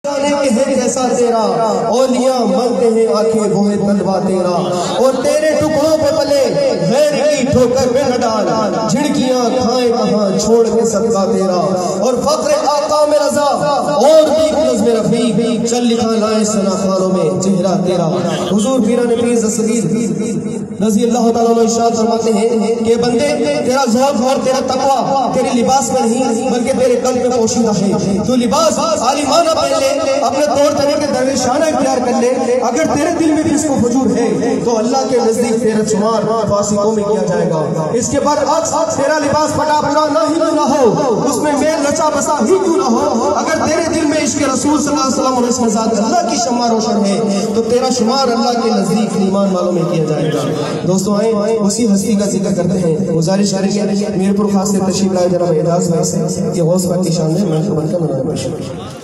जाने के है कैसा तेरा, औलिया मलते हैं आंखें वो है तलवा तेरा। और तेरे टुकड़ों पे पले गैर की ठोकर में न डाल, झिड़कियां खाए कहां छोड़ के सबका तेरा। और फक्र आका में रजा और भी नज़्म रफी, चल लिखा लाए सना खानों में चेहरा तेरा। हुजूर पीरान पीर ज़सवीर रज़ी अल्लाह ताला अन्हु इरशाद फरमाते हैं कि बंदे तेरा ज़ौक़ और तेरा तक़वा तेरे लिबास में नहीं बल्कि तेरे क़ल्ब में पोशीदा है। तू लिबास आलिमाना पहन ले, अपने तौर तरीके दरवेशाना इख्तियार कर ले। अगर तेरे दिल में फिस्क व फुजूर है तो अल्लाह के नजदीक तेरा शुमार फासिकों में किया जाएगा। इसके बरअक्स तेरा लिबास फटा पूरा ना ही क्यों ना हो, उसमें मेल रचा बसा ही क्यों ना हो, अगर तेरे दिल में इश्क़ रसूल सल्लल्लाहु अलैहि वसल्लम और इसमें ज़ात अल्लाह की शम्मा रोशन है तो तेरा शुमार अल्लाह के नजदीक ईमान वालों में किया जाएगा। दोस्तों आए उसी हस्ती का जिक्र करते हैं। गुजारिश है मीरपुर खास से तशरीफ लाए जनाब एजाज भाई से कि गौस पाक की शान में मैं खबर का मनाना पेश करूं।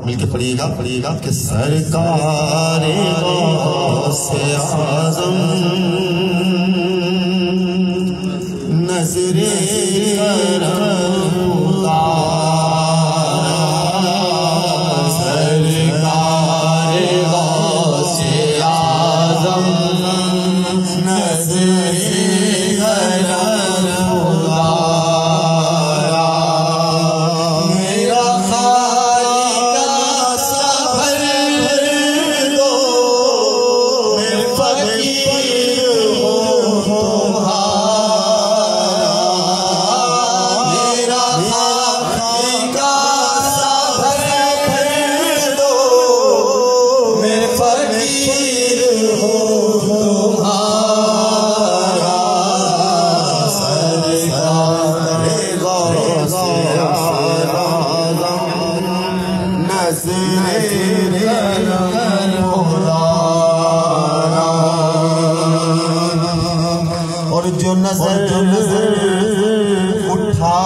मिलके पढ़िएगा कि सरकार से आज़म नजरे और जो नजर उठा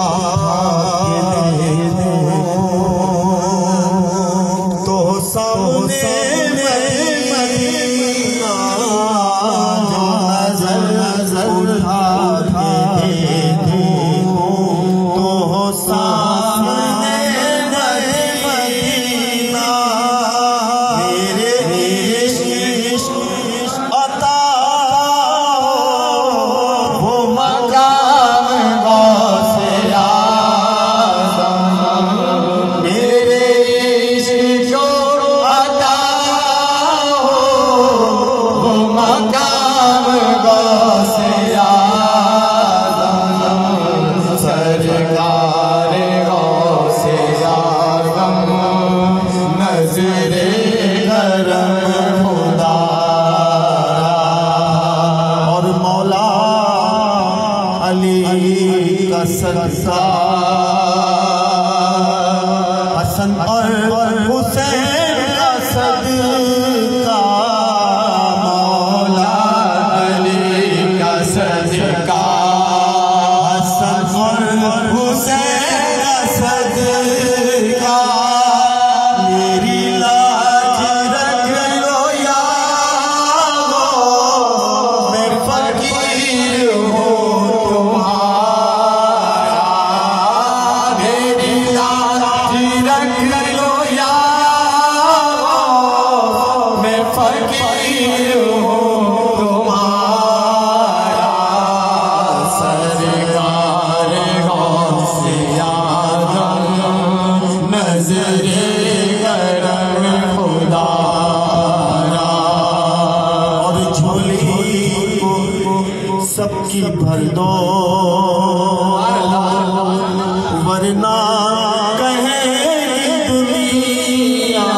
तो सामने मदीना, जो नजर उठा तो सामने मदीना, मेरे इश्क अता वो मकाम गौसे आज़म, मेरे इश्क जो अता वो मकाम गौसे आज़म, सरकार गौसे आज़म नज़रे करम खुदा। और मौला अली का सदका हसन और हुसैन का सदका, मौला अली का सदका हसन और हुसैन का सदका, मेरी लाज रख लो यारो, मैं फकीर हूँ तुम्हारा, मेरी लाज रख लो यारो, मैं फकीर हूँ तुम्हारा, सरकार गौसे आज़म नज़रे करम खुदा। और झोली को सबकी भर दो वरना कहेगी दुनिया,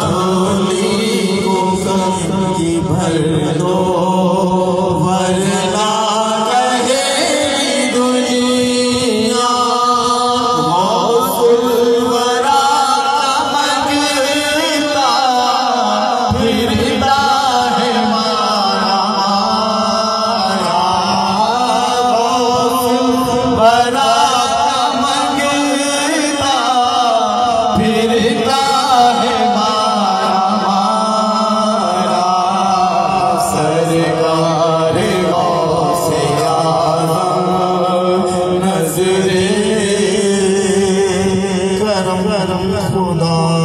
झोली को सबकी भर दो वरना कहेगी दुनिया, नजरे करम करम खुदा